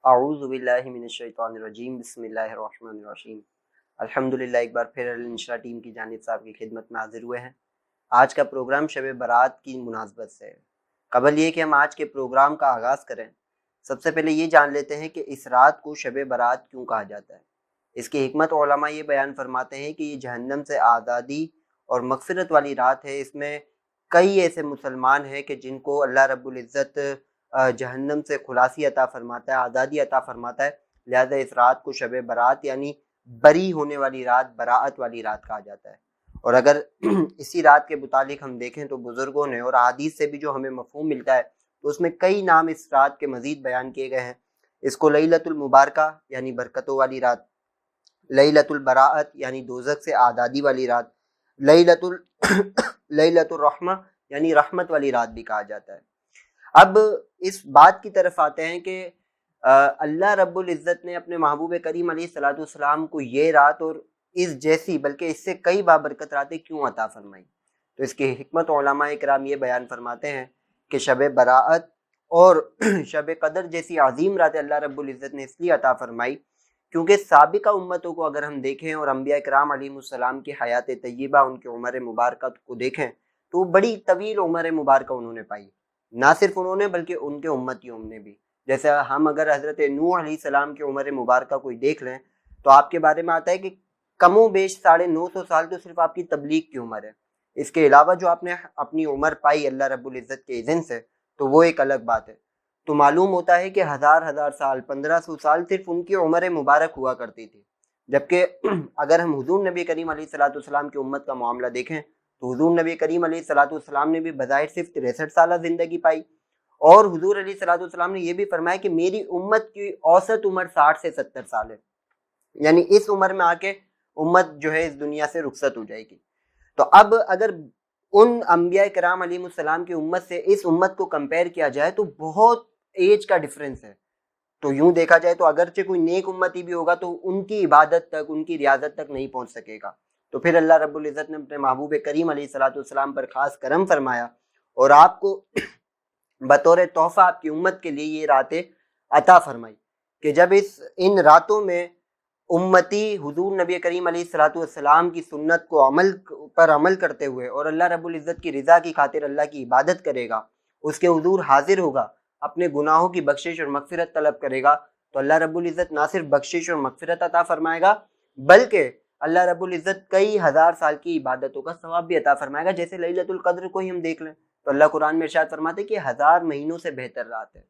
اعوذ باللہ من الشیطان الرجیم بسم اللہ الرحمن الرحیم۔ الحمدللہ، ایک بار پھر الانشرا ٹیم کی جانب سے آپ کی خدمت میں حاضر ہوئے ہیں۔ آج کا پروگرام شب برات کی مناسبت سے ہے۔ قبل یہ کہ ہم آج کے پروگرام کا آغاز کریں، سب سے پہلے یہ جان لیتے ہیں کہ اس رات کو شب برات کیوں کہا جاتا ہے۔ اس کی حکمت علماء یہ بیان فرماتے ہیں کہ یہ جہنم سے آزادی اور مغفرت والی رات ہے۔ اس میں کئی ایسے مسلمان ہیں کہ جن کو اللہ رب العزت جہنم سے خلاصی عطا فرماتا ہے، آزادی عطا فرماتا ہے، لہذا اس رات کو شب برات یعنی بری ہونے والی رات، براعت والی رات کہا جاتا ہے۔ اور اگر اسی رات کے متعلق ہم دیکھیں تو بزرگوں نے اور احادیث سے بھی جو ہمیں مفہوم ملتا ہے تو اس میں کئی نام اس رات کے مزید بیان کیے گئے ہیں۔ اس کو لیلۃ المبارکہ یعنی برکتوں والی رات، لیلۃ البراءت یعنی دوزخ سے آزادی والی رات، لیلۃ الرحمہ یعنی رحمت والی رات بھی کہا جاتا ہے۔ اب اس بات کی طرف آتے ہیں کہ اللہ رب العزت نے اپنے محبوب کریم علیہ الصلوۃ والسلام کو یہ رات اور اس جیسی بلکہ اس سے کئی بابرکت راتیں کیوں عطا فرمائی۔ تو اس کی حکمت علماء کرام یہ بیان فرماتے ہیں کہ شب براعت اور شب قدر جیسی عظیم راتیں اللہ رب العزت نے اس لیے عطا فرمائی کیونکہ سابقہ امتوں کو اگر ہم دیکھیں اور انبیاء کرام علیہ السلام کی حیات طیبہ، ان کی عمر مبارکہ کو دیکھیں تو بڑی طویل عمر مبارکہ انہوں نے پائی، نہ صرف انہوں نے بلکہ ان کے امتیوں نے بھی۔ جیسے ہم اگر حضرت نوح علیہ السلام کی عمر مبارکہ کوئی دیکھ لیں تو آپ کے بارے میں آتا ہے کہ کم و بیش 950 سال تو صرف آپ کی تبلیغ کی عمر ہے۔ اس کے علاوہ جو آپ نے اپنی عمر پائی اللہ رب العزت کے اذن سے تو وہ ایک الگ بات ہے۔ تو معلوم ہوتا ہے کہ ہزار سال، 1500 سال صرف ان کی عمر مبارک ہوا کرتی تھی، جبکہ اگر ہم حضور نبی کریم علیہ الصلوۃ والسلام کی امت کا معاملہ دیکھیں تو حضور نبی کریم علیہ الصلوۃ والسلام نے بھی بظاہر صرف 63 سالہ زندگی پائی، اور حضور علیہ الصلوۃ والسلام نے یہ بھی فرمایا کہ میری امت کی اوسط عمر 60 سے 70 سال ہے، یعنی اس عمر میں آ کے امت جو ہے اس دنیا سے رخصت ہو جائے گی۔ تو اب اگر ان انبیاء کرام علیہ السلام کی امت سے اس امت کو کمپیئر کیا جائے تو بہت ایج کا ڈفرنس ہے۔ تو یوں دیکھا جائے تو اگرچہ کوئی نیک امتی بھی ہوگا تو ان کی عبادت تک، ان کی ریاضت تک نہیں پہنچ سکے گا۔ تو پھر اللہ رب العزت نے اپنے محبوب کریم علیہ الصلوۃ والسلام پر خاص کرم فرمایا اور آپ کو بطور تحفہ آپ کی امت کے لیے یہ راتیں عطا فرمائی کہ جب ان راتوں میں امتی حضور نبی کریم علیہ الصلوۃ والسلام کی سنت کو عمل کرتے ہوئے اور اللہ رب العزت کی رضا کی خاطر اللہ کی عبادت کرے گا، اس کے حضور حاضر ہوگا، اپنے گناہوں کی بخشش اور مغفرت طلب کرے گا، تو اللہ رب العزت نہ صرف بخشش اور مغفرت عطا فرمائے گا بلکہ اللہ رب العزت کئی ہزار سال کی عبادتوں کا ثواب بھی عطا فرمائے گا۔ جیسے لیلۃ القدر کو ہی ہم دیکھ لیں تو اللہ قرآن میں ارشاد فرماتے ہیں کہ 1000 مہینوں سے بہتر رات ہے۔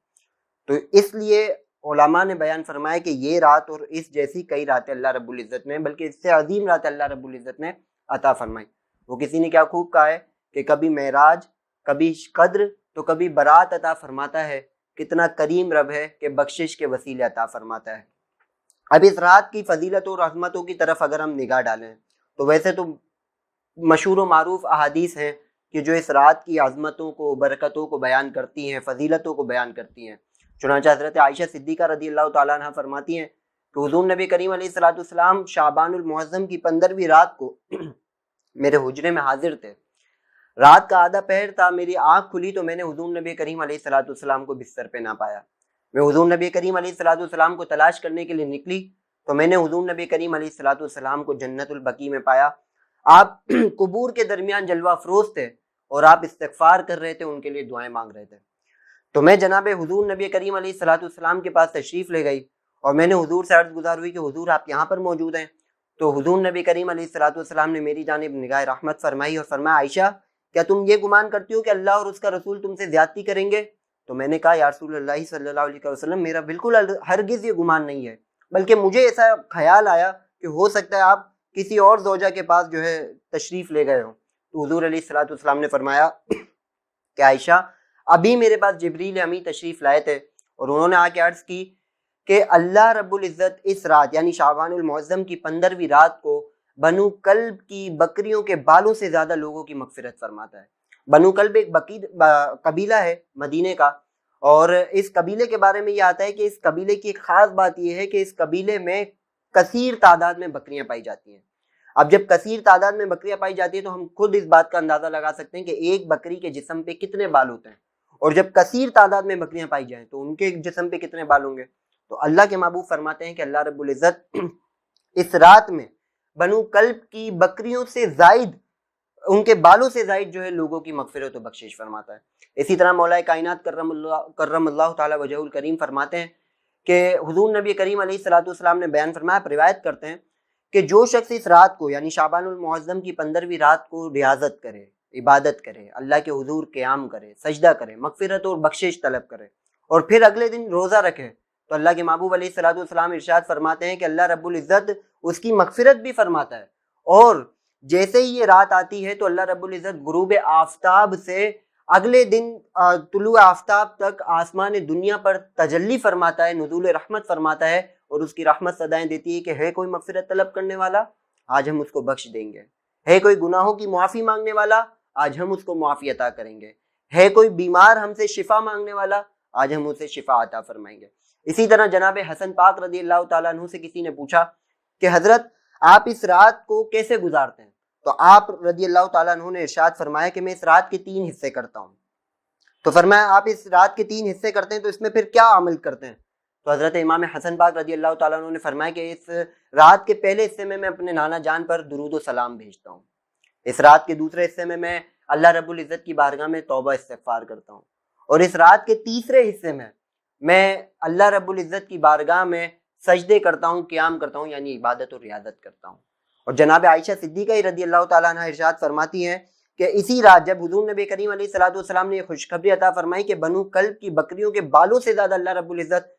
تو اس لیے علماء نے بیان فرمایا کہ یہ رات اور اس جیسی کئی راتیں اللہ رب العزت نے، بلکہ اس سے عظیم راتیں اللہ رب العزت نے عطا فرمائی۔ وہ کسی نے کیا خوب کہا ہے کہ کبھی معراج، کبھی قدر تو کبھی برات عطا فرماتا ہے، کتنا کریم رب ہے کہ بخشش کے وسیلے عطا فرماتا ہے۔ اب اس رات کی فضیلت اور رحمتوں کی طرف اگر ہم نگاہ ڈالیں تو ویسے تو مشہور و معروف احادیث ہیں کہ جو اس رات کی عظمتوں کو، برکتوں کو بیان کرتی ہیں، فضیلتوں کو بیان کرتی ہیں۔ چنانچہ حضرت عائشہ صدیقہ رضی اللہ تعالیٰ عنہ فرماتی ہیں کہ حضور نبی کریم علیہ الصلوۃ والسلام شعبان المعظم کی 15ویں رات کو میرے حجرے میں حاضر تھے۔ رات کا آدھا پہر تھا، میری آنکھ کھلی تو میں نے حضور نبی کریم علیہ الصلوۃ والسلام کو بستر پہ نہ پایا۔ میں حضور نبی کریم علیہ الصلوۃ والسلام کو تلاش کرنے کے لیے نکلی تو میں نے حضور نبی کریم علیہ الصلوۃ والسلام کو جنت البقیع میں پایا۔ آپ قبور کے درمیان جلوہ افروز تھے اور آپ استغفار کر رہے تھے، ان کے لیے دعائیں مانگ رہے تھے۔ تو میں جناب حضور نبی کریم علیہ الصلوۃ والسلام کے پاس تشریف لے گئی اور میں نے حضور سے عرض گزار ہوئی کہ حضور آپ یہاں پر موجود ہیں۔ تو حضور نبی کریم علیہ الصلوۃ والسلام نے میری جانب نگاہ رحمت فرمائی اور فرمایا، عائشہ کیا تم یہ گمان کرتی ہو کہ اللہ اور اس کا رسول تم سے زیادتی کریں گے؟ تو میں نے کہا یا رسول اللہ صلی اللہ علیہ وسلم، میرا بالکل ہرگز یہ گمان نہیں ہے، بلکہ مجھے ایسا خیال آیا کہ ہو سکتا ہے آپ کسی اور زوجہ کے پاس جو ہے تشریف لے گئے ہوں۔ تو حضور علیہ الصلوۃ والسلام نے فرمایا کہ عائشہ ابھی میرے پاس جبریل امی تشریف لائے تھے اور انہوں نے آ کے عرض کی کہ اللہ رب العزت اس رات یعنی شعبان المعظم کی 15ویں رات کو بنو کلب کی بکریوں کے بالوں سے زیادہ لوگوں کی مغفرت فرماتا ہے۔ بنو کلب ایک قبیلہ ہے مدینے کا، اور اس قبیلے کے بارے میں یہ آتا ہے کہ اس قبیلے کی ایک خاص بات یہ ہے کہ اس قبیلے میں کثیر تعداد میں بکریاں پائی جاتی ہیں۔ اب جب کثیر تعداد میں بکریاں پائی جاتی ہیں تو ہم خود اس بات کا اندازہ لگا سکتے ہیں کہ ایک بکری کے جسم پہ کتنے بال ہوتے ہیں، اور جب کثیر تعداد میں بکریاں پائی جائیں تو ان کے جسم پہ کتنے بال ہوں گے۔ تو اللہ کے محبوب فرماتے ہیں کہ اللہ رب العزت اس رات میں بنو کلب کی بکریوں سے زائد، ان کے بالوں سے زائد جو ہے لوگوں کی مغفرت و بخشش فرماتا ہے۔ اسی طرح مولا کائنات کرم اللہ تعالی وجہ الکریم فرماتے ہیں کہ حضور نبی کریم علیہ الصلوۃ والسلام نے بیان فرمایا، روایت کرتے ہیں کہ جو شخص اس رات کو یعنی شعبان المعظم کی 15ویں رات کو ریاضت کرے، عبادت کرے، اللہ کے حضور قیام کرے، سجدہ کرے، مغفرت اور بخشش طلب کرے، اور پھر اگلے دن روزہ رکھے، تو اللہ کے محبوب علیہ الصلوۃ والسلام ارشاد فرماتے ہیں کہ اللہ رب العزت اس کی مغفرت بھی فرماتا ہے، اور جیسے ہی یہ رات آتی ہے تو اللہ رب العزت غروب آفتاب سے اگلے دن طلوع آفتاب تک آسمان دنیا پر تجلی فرماتا ہے، نزول رحمت فرماتا ہے، اور اس کی رحمت صدائیں دیتی ہے کہ ہے کوئی مغفرت طلب کرنے والا، آج ہم اس کو بخش دیں گے، ہے کوئی گناہوں کی معافی مانگنے والا، آج ہم اس کو معافی عطا کریں گے، ہے کوئی بیمار ہم سے شفا مانگنے والا، آج ہم اسے شفا عطا فرمائیں گے۔ اسی طرح جناب حسن پاک رضی اللہ تعالیٰ عنہ سے کسی نے پوچھا کہ حضرت آپ اس رات کو کیسے گزارتے ہیں؟ تو آپ رضی اللہ تعالیٰ عنہ نے ارشاد فرمایا کہ میں اس رات کے 3 حصے کرتا ہوں۔ تو فرمایا آپ اس رات کے 3 حصے کرتے ہیں تو اس میں پھر کیا عمل کرتے ہیں؟ تو حضرت امام حسن پاک رضی اللہ تعالیٰ عنہ نے فرمایا کہ اس رات کے پہلے حصے میں اپنے نانا جان پر درود و سلام بھیجتا ہوں، اس رات کے دوسرے حصے میں اللہ رب العزت کی بارگاہ میں توبہ استغفار کرتا ہوں، اور اس رات کے تیسرے حصے میں اللہ رب العزت کی بارگاہ میں سجدے کرتا ہوں، قیام کرتا ہوں، یعنی عبادت اور ریاضت کرتا ہوں۔ اور جناب عائشہ صدیقہ رضی اللہ تعالیٰ عنہ ارشاد فرماتی ہیں کہ اسی رات جب حضور نبی کریم علیہ الصلوۃ والسلام نے یہ خوشخبری عطا فرمائی کہ بنو کلب کی بکریوں کے بالوں سے زیادہ اللہ رب العزت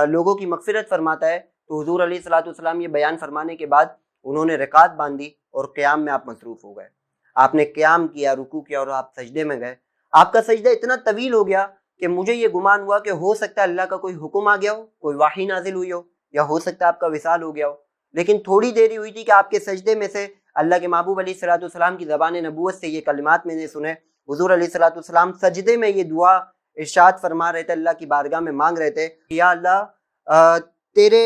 لوگوں کی مغفرت فرماتا ہے، تو حضور علیہ الصلوۃ والسلام یہ بیان فرمانے کے بعد انہوں نے رکعت باندھی اور قیام میں آپ مصروف ہو گئے، آپ نے قیام کیا، رکوع کیا، اور آپ سجدے میں گئے۔ آپ کا سجدہ اتنا طویل ہو گیا کہ مجھے یہ گمان ہوا کہ ہو سکتا ہے اللہ کا کوئی حکم آ گیا ہو، کوئی وحی نازل ہوئی ہو، یا ہو سکتا ہے آپ کا وصال ہو گیا ہو، لیکن تھوڑی دیر ہی ہوئی تھی کہ آپ کے سجدے میں سے اللہ کے محبوب علیہ الصلوۃ والسلام کی زبان نبوت سے یہ کلمات میں نے سنے۔ حضور علیہ الصلوۃ والسلام سجدے میں یہ دعا ارشاد فرما رہے تھے، اللہ کی بارگاہ میں مانگ رہے تھے، یا اللہ تیرے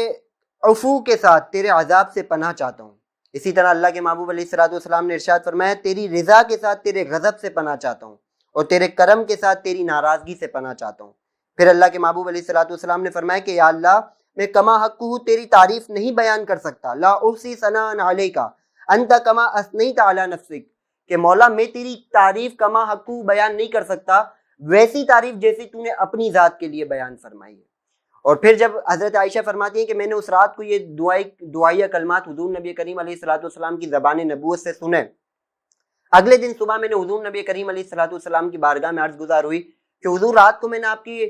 عفو کے ساتھ تیرے عذاب سے پناہ چاہتا ہوں۔ اسی طرح اللہ کے محبوب علیہ الصلوۃ والسلام نے ارشاد فرمایا، تیری رضا کے ساتھ تیرے غضب سے پناہ چاہتا ہوں، اور تیرے کرم کے ساتھ تیری ناراضگی سے پناہ چاہتا ہوں۔ پھر اللہ کے محبوب علیہ الصلوۃ والسلام نے فرمایا کہ یا اللہ میں کما حقہ تیری تعریف نہیں بیان کر سکتا، لا احصی ثناء علیک انت کما اثنیت علی نفسک، کہ مولا میں تیری تعریف کما حقہ بیان نہیں کر سکتا ویسی تعریف جیسی تو نے اپنی ذات کے لیے بیان فرمائی ہے۔ اور پھر جب حضرت عائشہ فرماتی ہیں کہ میں نے اس رات کو یہ دعائیہ کلمات حضور نبی کریم علیہ الصلوۃ والسلام کی زبان نبوت سے سنے، اگلے دن صبح میں نے حضور نبی کریم علیہ الصلوۃ والسلام کی بارگاہ میں عرض گزار ہوئی کہ حضور رات کو میں نے آپ کی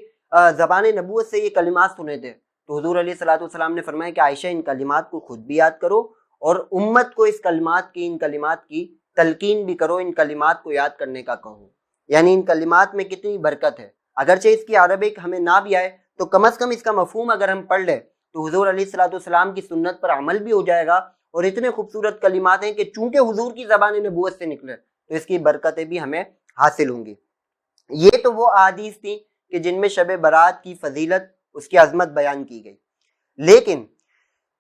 زبان نبوت سے یہ کلمات سنے تھے، تو حضور علیہ الصلوۃ والسلام نے فرمایا کہ عائشہ ان کلمات کو خود بھی یاد کرو، اور امت کو ان کلمات کی تلقین بھی کرو، ان کلمات کو یاد کرنے کا کہو، یعنی ان کلمات میں کتنی برکت ہے۔ اگرچہ اس کی عربک ہمیں نہ بھی آئے تو کم از کم اس کا مفہوم اگر ہم پڑھ لیں تو حضور علیہ الصلوۃ والسلام کی سنت پر عمل بھی ہو جائے گا، اور اتنے خوبصورت کلمات ہیں کہ چونکہ حضور کی زبان نبوت سے نکلے تو اس کی برکتیں بھی ہمیں حاصل ہوں گی۔ یہ تو وہ احادیث تھیں کہ جن میں شب برات کی فضیلت، اس کی عظمت بیان کی گئی، لیکن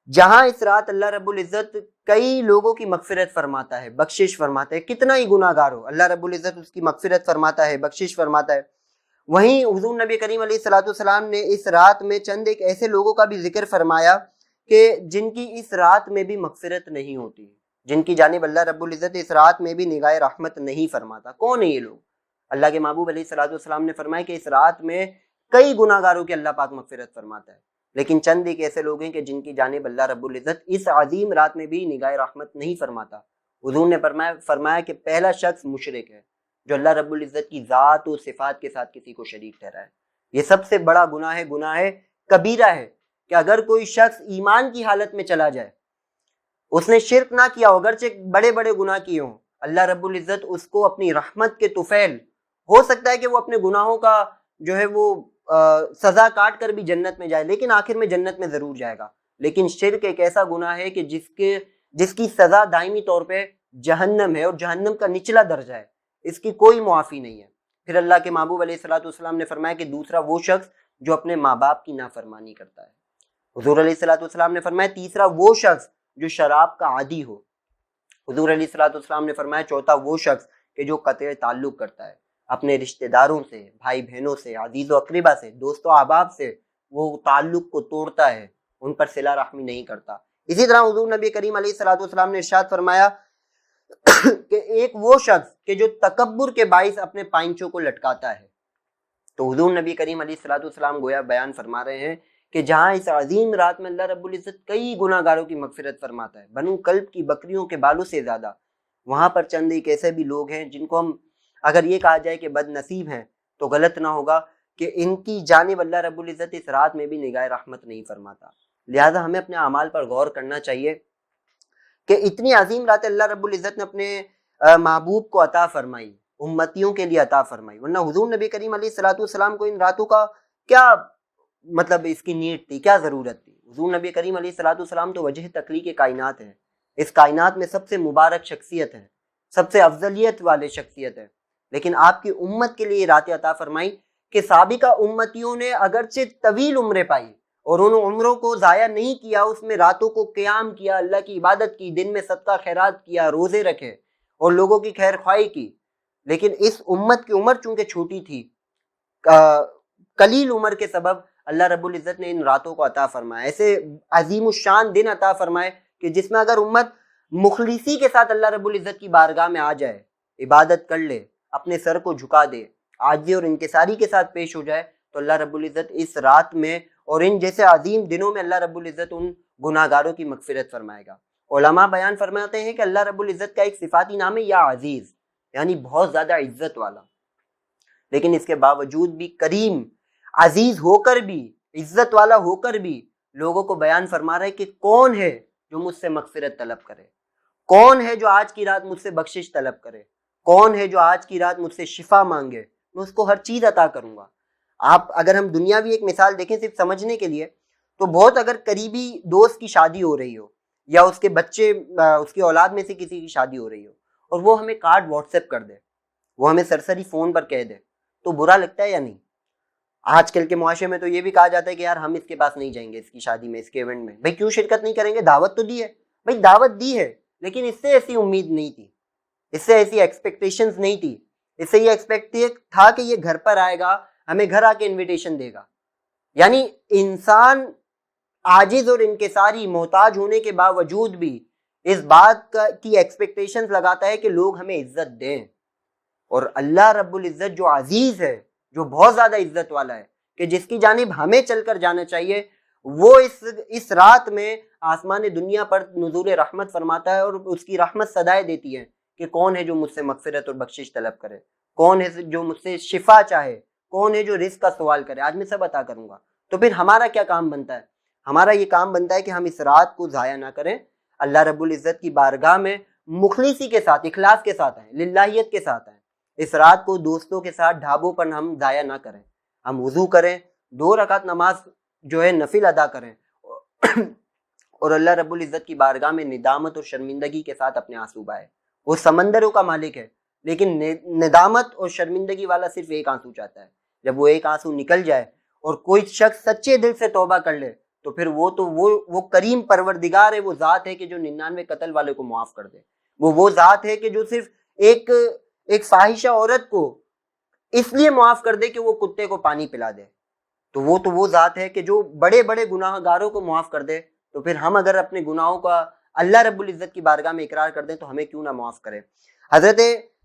جہاں اس رات اللہ رب العزت کئی لوگوں کی مغفرت فرماتا ہے، بخشش فرماتا ہے، کتنا ہی گناہ گار ہو اللہ رب العزت اس کی مغفرت فرماتا ہے، بخشش فرماتا ہے، وہیں حضور نبی کریم علیہ الصلوۃ والسلام نے اس رات میں چند ایک ایسے لوگوں کا بھی ذکر فرمایا کہ جن کی اس رات میں بھی مغفرت نہیں ہوتی، جن کی جانب اللہ رب العزت اس رات میں بھی نگاہ رحمت نہیں فرماتا۔ کون ہیں یہ لوگ؟ اللہ کے محبوب علیہ الصلوۃ والسلام نے فرمایا کہ اس رات میں کئی گناہ گاروں کی اللہ پاک مغفرت فرماتا ہے، لیکن چند ایک ایسے لوگ ہیں کہ جن کی جانب اللہ رب العزت اس عظیم رات میں بھی نگاہ رحمت نہیں فرماتا۔ حضور نے فرمایا کہ پہلا شخص مشرک ہے جو اللہ رب العزت کی ذات و صفات کے ساتھ کسی کو شریک ٹھہرائے۔ یہ سب سے بڑا گناہ ہے کبیرہ ہے کہ اگر کوئی شخص ایمان کی حالت میں چلا جائے، اس نے شرک نہ کیا ہو، اگرچہ بڑے بڑے گناہ کیے ہوں، اللہ رب العزت اس کو اپنی رحمت کے طفیل، ہو سکتا ہے کہ وہ اپنے گناہوں کا جو ہے وہ سزا کاٹ کر بھی جنت میں جائے، لیکن آخر میں جنت میں ضرور جائے گا۔ لیکن شرک ایک ایسا گناہ ہے کہ جس کی سزا دائمی طور پہ جہنم ہے، اور جہنم کا نچلا درجہ ہے، اس کی کوئی معافی نہیں ہے۔ پھر اللہ کے محبوب علیہ الصلوۃ والسلام نے فرمایا کہ دوسرا وہ شخص جو اپنے ماں باپ کی نافرمانی کرتا ہے۔ حضور علیہ الصلوۃ والسلام نے فرمایا تیسرا وہ شخص جو شراب کا عادی ہو۔ حضور علیہ الصلوۃ والسلام نے فرمایا چوتھا وہ شخص کہ جو قطع تعلق کرتا ہے، اپنے رشتہ داروں سے، بھائی بہنوں سے، عزیز و اقربا سے، دوست و احباب سے وہ تعلق کو توڑتا ہے، ان پر صلہ رحمی نہیں کرتا۔ اسی طرح حضور نبی کریم علیہ الصلوۃ والسلام نے ارشاد فرمایا کہ ایک وہ شخص کہ جو تکبر کے باعث اپنے پائنچوں کو لٹکاتا ہے، تو حضور نبی کریم علیہ الصلوۃ والسلام گویا بیان فرما رہے ہیں کہ جہاں اس عظیم رات میں اللہ رب العزت کئی گناہ گاروں کی مغفرت فرماتا ہے، بنو کلب کی بکریوں کے بالوں سے زیادہ، وہاں پر چند ایک ایسے بھی لوگ ہیں جن کو ہم اگر یہ کہا جائے کہ بد نصیب ہیں تو غلط نہ ہوگا کہ ان کی جانب اللہ رب العزت اس رات میں بھی نگاہ رحمت نہیں فرماتا۔ لہٰذا ہمیں اپنے اعمال پر غور کرنا چاہیے کہ اتنی عظیم رات اللہ رب العزت نے اپنے محبوب کو عطا فرمائی، امتیوں کے لیے عطا فرمائی، ورنہ حضور نبی کریم علیہ الصلوۃ والسلام کو ان راتوں کا کیا مطلب اس کی نیڈ تھی، کیا ضرورت تھی؟ حضور نبی کریم علیہ الصلوۃ والسلام تو وجہ تخلیق کائنات ہیں، اس کائنات میں سب سے مبارک شخصیت ہے، سب سے افضلیت والے شخصیت ہے، لیکن آپ کی امت کے لیے یہ راتیں عطا فرمائی کہ سابقہ امتیوں نے اگرچہ طویل عمریں پائی اور ان عمروں کو ضائع نہیں کیا، اس میں راتوں کو قیام کیا، اللہ کی عبادت کی، دن میں صدقہ خیرات کیا، روزے رکھے اور لوگوں کی خیر خواہی کی، لیکن اس امت کی عمر چونکہ چھوٹی تھی، قلیل عمر کے سبب اللہ رب العزت نے ان راتوں کو عطا فرمایا، ایسے عظیم الشان دن عطا فرمائے کہ جس میں اگر امت مخلصی کے ساتھ اللہ رب العزت کی بارگاہ میں آ جائے، عبادت کر لے، اپنے سر کو جھکا دے، عاجزی اور انکساری کے ساتھ پیش ہو جائے، تو اللہ رب العزت اس رات میں اور ان جیسے عظیم دنوں میں اللہ رب العزت ان گناہ گاروں کی مغفرت فرمائے گا۔ علماء بیان فرماتے ہیں کہ اللہ رب العزت کا ایک صفاتی نام ہے یا عزیز، یعنی بہت زیادہ عزت والا، لیکن اس کے باوجود بھی کریم، عزیز ہو کر بھی، عزت والا ہو کر بھی لوگوں کو بیان فرما رہا ہے کہ کون ہے جو مجھ سے مغفرت طلب کرے، کون ہے جو آج کی رات مجھ سے بخشش طلب کرے، کون ہے جو آج کی رات مجھ سے شفا مانگے، میں اس کو ہر چیز عطا کروں گا۔ آپ اگر ہم دنیاوی ایک مثال دیکھیں صرف سمجھنے کے لیے، تو بہت اگر قریبی دوست کی شادی ہو رہی ہو یا اس کے بچے، اس کی اولاد میں سے کسی کی شادی ہو رہی ہو اور وہ ہمیں کارڈ واٹس ایپ کر دے، وہ ہمیں سرسری فون پر کہہ دے، تو برا لگتا ہے یا نہیں؟ آج کل کے معاشرے میں تو یہ بھی کہا جاتا ہے کہ یار ہم اس کے پاس نہیں جائیں گے، اس کی شادی میں، اس کے ایونٹ میں، بھائی کیوں شرکت نہیں کریں گے؟ دعوت تو دی ہے، بھائی دعوت دی ہے، لیکن اس سے ایسی امید نہیں تھی، اس سے ایسی ایکسپیکٹیشنز نہیں تھی، اس سے یہ ایکسپیکٹ تھا کہ یہ گھر پر آئے گا، ہمیں گھر آ کے انویٹیشن دے گا۔ یعنی انسان عاجز اور انکساری محتاج ہونے کے باوجود بھی اس بات کی ایکسپیکٹیشنز لگاتا ہے کہ لوگ ہمیں عزت دیں، اور اللہ رب العزت جو عزیز ہے، جو بہت زیادہ عزت والا ہے، کہ جس کی جانب ہمیں چل کر جانا چاہیے، وہ اس رات میں آسمان دنیا پر نزول رحمت فرماتا ہے، اور اس کی رحمت صدائے دیتی ہے کہ کون ہے جو مجھ سے مغفرت اور بخشش طلب کرے، کون ہے جو مجھ سے شفا چاہے، کون ہے جو رزق کا سوال کرے، آج میں سب عطا کروں گا۔ تو پھر ہمارا کیا کام بنتا ہے؟ ہمارا یہ کام بنتا ہے کہ ہم اس رات کو ضائع نہ کریں، اللہ رب العزت کی بارگاہ میں مخلصی کے ساتھ، اخلاص کے ساتھ آئیں، للہیت کے ساتھ آئیں۔ اس رات کو دوستوں کے ساتھ ڈھابوں پر ہم ضائع نہ کریں، ہم وضو کریں، 2 رکعت نماز جو ہے نفل ادا کریں، اور اللہ رب العزت کی بارگاہ میں ندامت اور شرمندگی کے ساتھ اپنے آنسو بہائے۔ وہ سمندروں کا مالک ہے، لیکن ندامت اور شرمندگی والا صرف ایک آنسو چاہتا ہے۔ جب وہ ایک آنسو نکل جائے اور کوئی شخص سچے دل سے توبہ کر لے، تو پھر وہ کریم پروردگار ہے، وہ ذات ہے کہ جو 99 قتل والے کو معاف کر دے، وہ ذات ہے کہ جو صرف ایک فاحشہ عورت کو اس لیے معاف کر دے کہ وہ کتے کو پانی پلا دے، تو وہ ذات ہے کہ جو بڑے بڑے گناہ گاروں کو معاف کر دے۔ تو پھر ہم اگر اپنے گناہوں کا اللہ رب العزت کی بارگاہ میں اقرار کر دیں تو ہمیں کیوں نہ معاف کرے۔ حضرت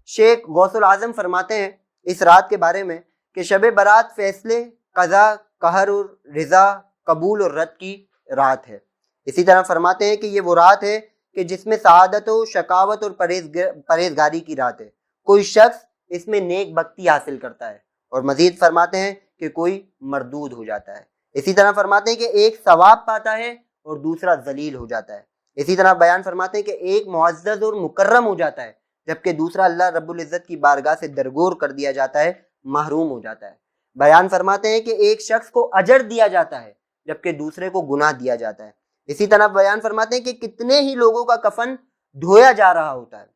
شیخ غوث العظم فرماتے ہیں اس رات کے بارے میں کہ شب برات فیصلے، قضا، قہر اور رضا، قبول اور رد کی رات ہے۔ اسی طرح فرماتے ہیں کہ یہ وہ رات ہے کہ جس میں سعادت و شقاوت اور پرہیزگاری کی رات ہے، کوئی شخص اس میں نیک بختی حاصل کرتا ہے، اور مزید فرماتے ہیں کہ کوئی مردود ہو جاتا ہے۔ اسی طرح فرماتے ہیں کہ ایک ثواب پاتا ہے اور دوسرا ذلیل ہو جاتا ہے۔ اسی طرح بیان فرماتے ہیں کہ ایک معزز اور مکرم ہو جاتا ہے، جبکہ دوسرا اللہ رب العزت کی بارگاہ سے درگور کر دیا جاتا ہے، محروم ہو جاتا ہے۔ بیان فرماتے ہیں کہ ایک شخص کو اجر دیا جاتا ہے، جبکہ دوسرے کو گناہ دیا جاتا ہے۔ اسی طرح بیان فرماتے ہیں کہ کتنے ہی لوگوں کا کفن دھویا جا رہا ہوتا ہے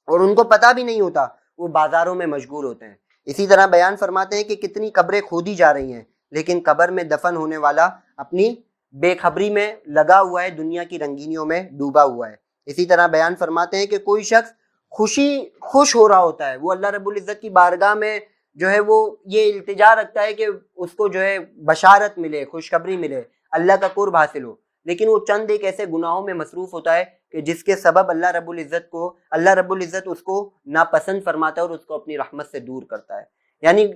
اور ان کو پتہ بھی نہیں ہوتا، وہ بازاروں میں مشغول ہوتے ہیں۔ اسی طرح بیان فرماتے ہیں کہ کتنی قبریں کھودی جا رہی ہیں، لیکن قبر میں دفن ہونے والا اپنی بے خبری میں لگا ہوا ہے، دنیا کی رنگینیوں میں ڈوبا ہوا ہے۔ اسی طرح بیان فرماتے ہیں کہ کوئی شخص خوش ہو رہا ہوتا ہے، وہ اللہ رب العزت کی بارگاہ میں جو ہے وہ یہ التجا رکھتا ہے کہ اس کو جو ہے بشارت ملے، خوشخبری ملے، اللہ کا قرب حاصل ہو، لیکن وہ چند ایک ایسے گناہوں میں مصروف ہوتا ہے کہ جس کے سبب اللہ رب العزت اس کو ناپسند فرماتا ہے اور اس کو اپنی رحمت سے دور کرتا ہے۔ یعنی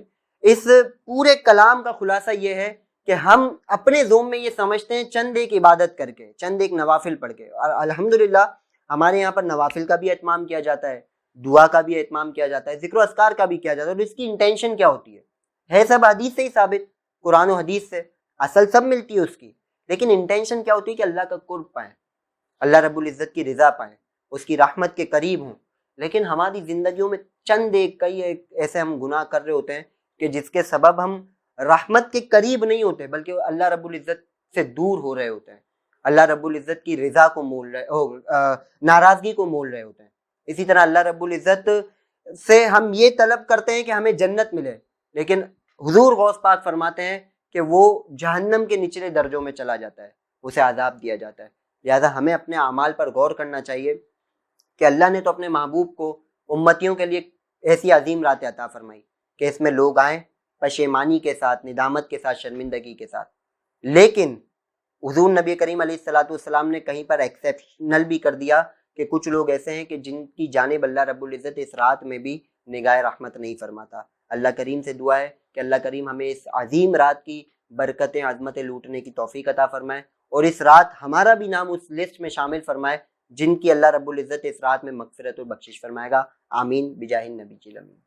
اس پورے کلام کا خلاصہ یہ ہے کہ ہم اپنے ذوم میں یہ سمجھتے ہیں چند ایک عبادت کر کے، چند ایک نوافل پڑھ کے، اور الحمدللہ ہمارے یہاں پر نوافل کا بھی اہتمام کیا جاتا ہے، دعا کا بھی اہتمام کیا جاتا ہے، ذکر و اذکار کا بھی کیا جاتا ہے، اور اس کی انٹینشن کیا ہوتی ہے سب حدیث سے ہی ثابت، قرآن و حدیث سے اصل سب ملتی ہے اس کی، لیکن انٹینشن کیا ہوتی ہے کہ اللہ کا قرب پائیں، اللہ رب العزت کی رضا پائیں، اس کی رحمت کے قریب ہوں۔ لیکن ہماری زندگیوں میں چند کئی ایسے ہم گناہ کر رہے ہوتے ہیں کہ جس کے سبب ہم رحمت کے قریب نہیں ہوتے بلکہ اللہ رب العزت سے دور ہو رہے ہوتے ہیں، اللہ رب العزت کی رضا کو ناراضگی کو مول رہے ہوتے ہیں۔ اسی طرح اللہ رب العزت سے ہم یہ طلب کرتے ہیں کہ ہمیں جنت ملے، لیکن حضور غوث پاک فرماتے ہیں کہ وہ جہنم کے نچلے درجوں میں چلا جاتا ہے، اسے عذاب دیا جاتا ہے۔ لہذا ہمیں اپنے اعمال پر غور کرنا چاہیے کہ اللہ نے تو اپنے محبوب کو امتیوں کے لیے ایسی عظیم رات عطا فرمائی کہ اس میں لوگ آئیں پشیمانی کے ساتھ، ندامت کے ساتھ، شرمندگی کے ساتھ، لیکن حضور نبی کریم علیہ الصلوۃ والسلام نے کہیں پر ایکسیپشنل بھی کر دیا کہ کچھ لوگ ایسے ہیں کہ جن کی جانب اللہ رب العزت اس رات میں بھی نگاہ رحمت نہیں فرماتا۔ اللہ کریم سے دعا ہے کہ اللہ کریم ہمیں اس عظیم رات کی برکتیں، عظمتیں لوٹنے کی توفیق عطا فرمائے، اور اس رات ہمارا بھی نام اس لسٹ میں شامل فرمائے جن کی اللہ رب العزت اس رات میں مغفرت و بخشش فرمائے گا۔ آمین بجاہ النبی الامین۔